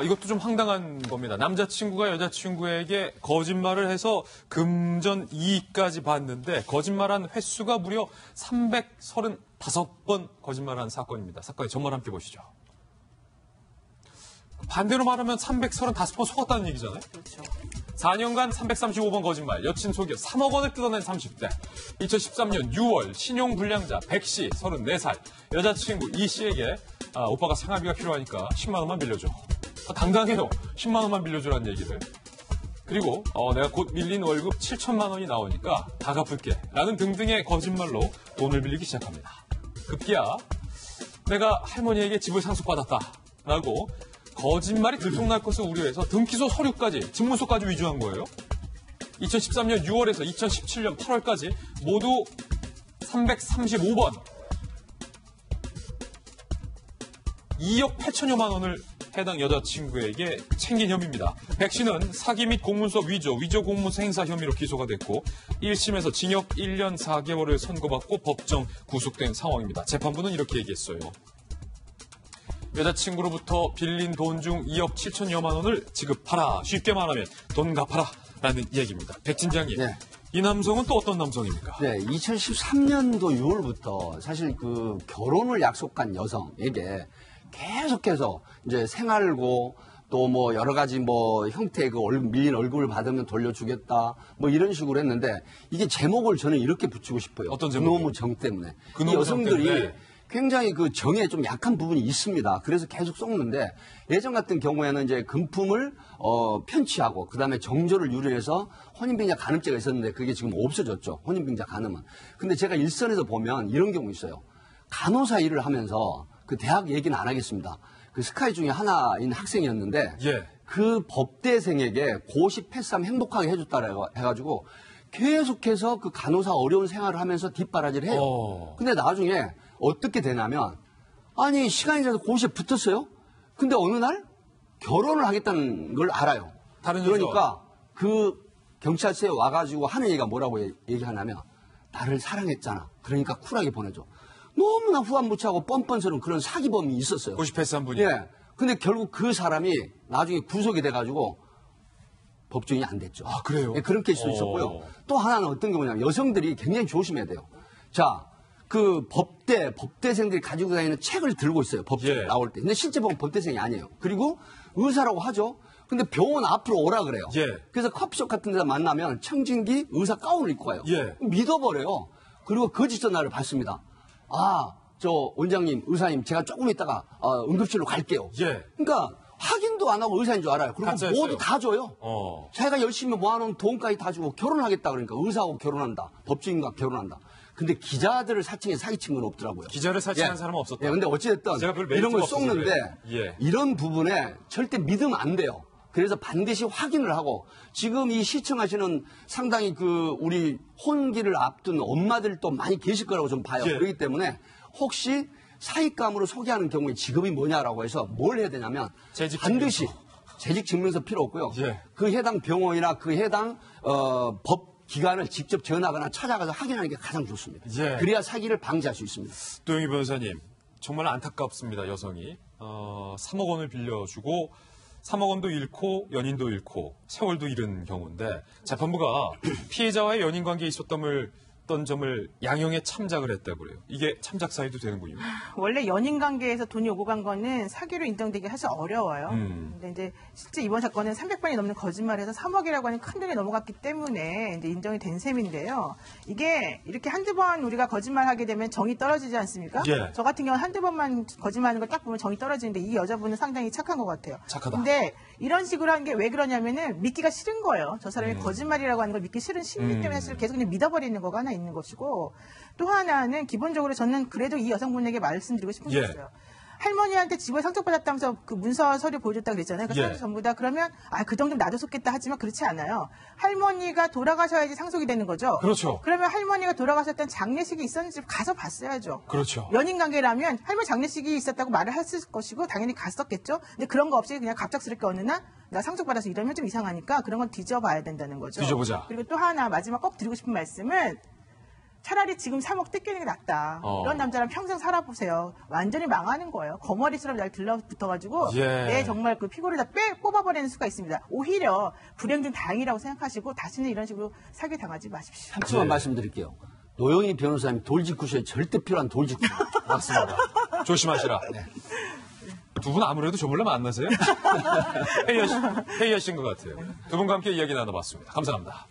이것도 좀 황당한 겁니다. 남자친구가 여자친구에게 거짓말을 해서 금전 이익까지 받는데 거짓말한 횟수가 무려 335번 거짓말한 사건입니다. 사건의 전말 함께 보시죠. 반대로 말하면 335번 속았다는 얘기잖아요. 그렇죠. 4년간 335번 거짓말, 여친 속여 3억 원을 뜯어낸 30대. 2013년 6월 신용불량자 100씨, 34살, 여자친구 이씨에게 오빠가 생활비가 필요하니까 10만 원만 빌려줘. 당당해요. 10만 원만 빌려주라는 얘기를. 그리고 내가 곧 밀린 월급 7천만 원이 나오니까 다 갚을게. 라는 등등의 거짓말로 돈을 빌리기 시작합니다. 급기야 내가 할머니에게 집을 상속받았다. 라고 거짓말이 들통날 것을 우려해서 등기소 서류까지, 증문서까지 위조한 거예요. 2013년 6월에서 2017년 8월까지 모두 335번 2억 8천여만 원을 해당 여자친구에게 챙긴 혐의입니다. 백 씨는 사기 및 공문서 위조, 위조 공문서 행사 혐의로 기소가 됐고 1심에서 징역 1년 4개월을 선고받고 법정 구속된 상황입니다. 재판부는 이렇게 얘기했어요. 여자친구로부터 빌린 돈 중 2억 7천여만 원을 지급하라. 쉽게 말하면 돈 갚아라. 라는 얘기입니다. 백진장님, 네. 이 남성은 또 어떤 남성입니까? 네, 2013년도 6월부터 사실 그 결혼을 약속한 여성에게 계속해서 이제 생활고 또 뭐 여러 가지 뭐 형태의 그 밀린 월급을 받으면 돌려주겠다 뭐 이런 식으로 했는데 이게 제목을 저는 이렇게 붙이고 싶어요. 어떤 제목? 그놈의 정 때문에. 그 이 여성들이 때문에. 굉장히 그 정에 좀 약한 부분이 있습니다. 그래서 계속 속는데 예전 같은 경우에는 이제 금품을 편취하고 그다음에 정조를 유래해서 혼인빙자 간음죄가 있었는데 그게 지금 없어졌죠. 혼인빙자 간음은. 근데 제가 일선에서 보면 이런 경우 있어요. 간호사 일을 하면서 그 대학 얘기는 안 하겠습니다. 그 스카이 중에 하나인 학생이었는데 예. 그 법대생에게 고시 패스하면 행복하게 해줬다고 해가지고 계속해서 그 간호사 어려운 생활을 하면서 뒷바라지를 해요. 근데 나중에 어떻게 되냐면 아니 시간이 지나서 고시에 붙었어요. 근데 어느 날 결혼을 하겠다는 걸 알아요. 그러니까 그 경찰서에 와가지고 하는 얘기가 뭐라고 얘기하냐면 나를 사랑했잖아. 그러니까 쿨하게 보내줘. 너무나 후안무치하고 뻔뻔스러운 그런 사기범이 있었어요. 고시 패스한 분이. 예. 근데 결국 그 사람이 나중에 구속이 돼가지고 법정이 안 됐죠. 아, 그래요? 예, 그런 케이스도 있었고요. 또 하나는 어떤 경우냐면 여성들이 굉장히 조심해야 돼요. 자, 그 법대생들이 가지고 다니는 책을 들고 있어요. 법정에 예. 나올 때. 근데 실제 보면 법대생이 아니에요. 그리고 의사라고 하죠. 근데 병원 앞으로 오라 그래요. 예. 그래서 커피숍 같은 데서 만나면 청진기 의사 가운을 입고 가요. 예. 믿어버려요. 그리고 거짓 전화를 받습니다. 아, 저 원장님, 의사님, 제가 조금 있다가 응급실로 갈게요. 예. 그러니까 확인도 안 하고 의사인 줄 알아요. 그리고 가짜였어요. 모두 다 줘요. 자기가 열심히 모아놓은 돈까지 다 주고 결혼하겠다 그러니까 의사하고 결혼한다. 법조인과 결혼한다. 근데 기자들을 사칭해 사기친 건 없더라고요. 기자를 사칭한 사람은 없었다. 예, 근데 어찌됐든 이런 걸 쏙는데 예. 이런 부분에 절대 믿으면 안 돼요. 그래서 반드시 확인을 하고 지금 이 시청하시는 상당히 그 우리 혼기를 앞둔 엄마들도 많이 계실 거라고 좀 봐요. 예. 그렇기 때문에 혹시 사익감으로 소개하는 경우에 직업이 뭐냐라고 해서 뭘 해야 되냐면 반드시 재직 증명서 필요 없고요. 예. 그 해당 병원이나 그 해당 법 기관을 직접 전화하거나 찾아가서 확인하는 게 가장 좋습니다. 예. 그래야 사기를 방지할 수 있습니다. 도영희 변호사님, 정말 안타깝습니다. 여성이 3억 원을 빌려주고 3억 원도 잃고 연인도 잃고 세월도 잃은 경우인데 재판부가 피해자와의 연인 관계에 있었던 점을 양형에 참작을 했다고 그래요. 이게 참작 사유도 되는군요. 원래 연인 관계에서 돈이 오고 간 거는 사기로 인정되기 사실 어려워요. 근데 이제 실제 이번 사건은 300번이 넘는 거짓말에서 3억이라고 하는 큰 돈이 넘어갔기 때문에 이제 인정이 된 셈인데요. 이게 이렇게 한두 번 우리가 거짓말하게 되면 정이 떨어지지 않습니까? 예. 저 같은 경우는 한두 번만 거짓말하는 걸 딱 보면 정이 떨어지는데 이 여자분은 상당히 착한 것 같아요. 착하다. 근데 이런 식으로 하는 게 왜 그러냐면은 믿기가 싫은 거예요. 저 사람이 거짓말이라고 하는 걸 믿기 싫은 심리 때문에 사실 계속 그냥 믿어버리는 거가 하나 있는 것이고 또 하나는 기본적으로 저는 그래도 이 여성분에게 말씀드리고 싶은 게 있어요. 할머니한테 집을 상속받았다면서 그 문서 서류 보여줬다 그랬잖아요. 그 서류 전부 다 그러면 그 정도면 나도 속겠다 하지만 그렇지 않아요. 할머니가 돌아가셔야지 상속이 되는 거죠. 그렇죠. 그러면 할머니가 돌아가셨던 장례식이 있었는지 가서 봤어야죠. 그렇죠. 연인 관계라면 할머니 장례식이 있었다고 말을 했을 것이고 당연히 갔었겠죠. 근데 그런 거 없이 그냥 갑작스럽게 어느 날 나 상속받아서 이러면 좀 이상하니까 그런 건 뒤져봐야 된다는 거죠. 뒤져보자. 그리고 또 하나 마지막 꼭 드리고 싶은 말씀은 차라리 지금 3억 뜯기는 게 낫다. 이런 남자랑 평생 살아보세요. 완전히 망하는 거예요. 거머리처럼 날 들러붙어가지고 내 정말 그 피고를 다 뽑아버리는 수가 있습니다. 오히려 불행 중 다행이라고 생각하시고 다시는 이런 식으로 사기 당하지 마십시오. 한번만 말씀드릴게요. 노영희 변호사님 돌직구쇼에 절대 필요한 돌직구. 맞습니다. 조심하시라. 네. 두 분 아무래도 저 몰래 만나세요? 회의하신 것 같아요. 두 분과 함께 이야기 나눠봤습니다. 감사합니다.